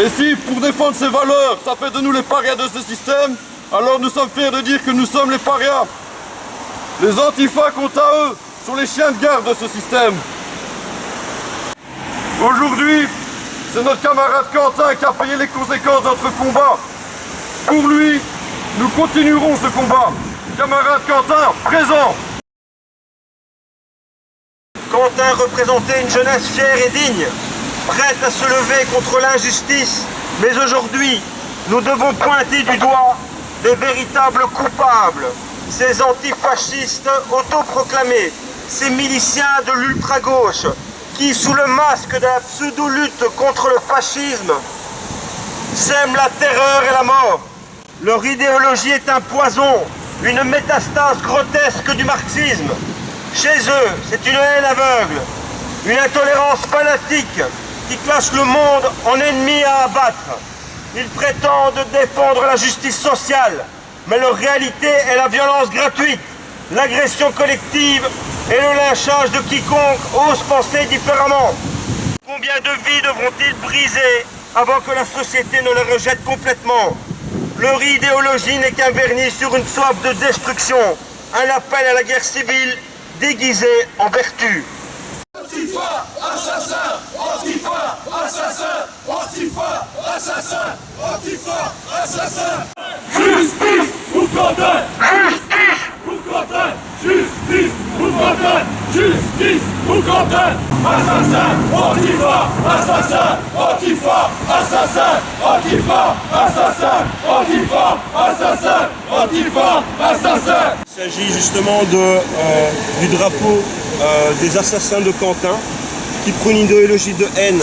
Et si, pour défendre ces valeurs, ça fait de nous les parias de ce système, alors nous sommes fiers de dire que nous sommes les parias. Les antifas, quant à eux, sont les chiens de garde de ce système. Aujourd'hui, c'est notre camarade Quentin qui a payé les conséquences de notre combat. Pour lui, nous continuerons ce combat. Camarade Quentin, présent. Quentin représentait une jeunesse fière et digne, prête à se lever contre l'injustice. Mais aujourd'hui, nous devons pointer du doigt des véritables coupables, ces antifascistes autoproclamés, ces miliciens de l'ultra-gauche, qui, sous le masque de la pseudo-lutte contre le fascisme, sèment la terreur et la mort. Leur idéologie est un poison, une métastase grotesque du marxisme. Chez eux, c'est une haine aveugle, une intolérance fanatique qui classe le monde en ennemi à abattre. Ils prétendent défendre la justice sociale, mais leur réalité est la violence gratuite, l'agression collective et le lynchage de quiconque ose penser différemment. Combien de vies devront-ils briser avant que la société ne les rejette complètement? Leur idéologie n'est qu'un vernis sur une soif de destruction, un appel à la guerre civile déguisé en vertu. Antifa, assassin! Antifa, assassin! Antifa, assassin! Antifa, assassin! Justice pour Quentin! Justice pour Quentin! Justice pour Quentin! Justice pour Quentin! Assassin! Antifa! Assassin! Antifa! Assassin! Antifa! Assassin! Antifa! Assassin! Antifa! Assassin! Il s'agit justement du drapeau des assassins de Quentin qui prônent une idéologie de haine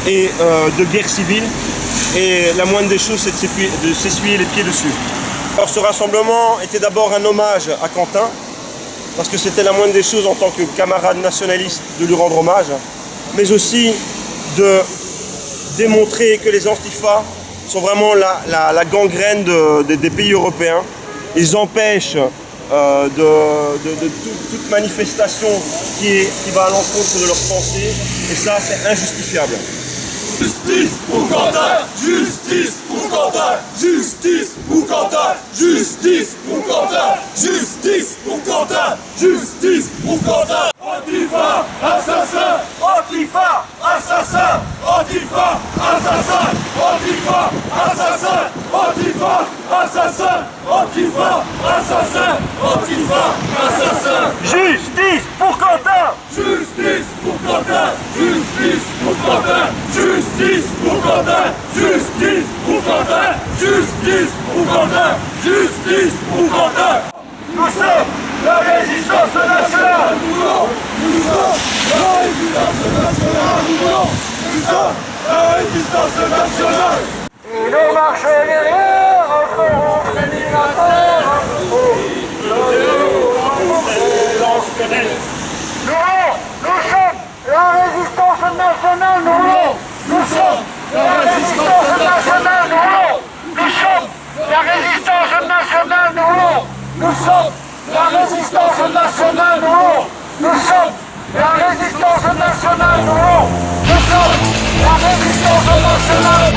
et de guerre civile, et la moindre des choses c'est de s'essuyer les pieds dessus. Alors ce rassemblement était d'abord un hommage à Quentin, parce que c'était la moindre des choses en tant que camarade nationaliste de lui rendre hommage, mais aussi de démontrer que les antifas sont vraiment la gangrène des pays européens. Ils empêchent toute manifestation qui va à l'encontre de leurs pensées, et ça c'est injustifiable. Justice pour Quentin! Justice pour Quentin! Justice pour Quentin! Justice pour Quentin! Justice pour Quentin! Justice pour Quentin! Antifa! Assassin! Antifa! Assassin! Antifa! Assassin! Antifa! Assassin! Antifa! Assassin! Antifa! Assassin! Antifa! Assassin! Justice pour Quentin! Justice pour Quentin! Justice pour Quentin! Justice pour Quentin! Justice pour Quentin! Justice pour Quentin! Justice pour Quentin! Nous sommes la résistance nationale! Nous sommes la résistance nationale! Nous sommes la résistance nationale! Et nos marches guerrières referont frémir la terre. Nous sommes la résistance nationale, nous sommes la résistance nationale, nous sommes la résistance nationale, nous sommes la résistance nationale, nous sommes la résistance nationale, nous sommes la résistance nationale.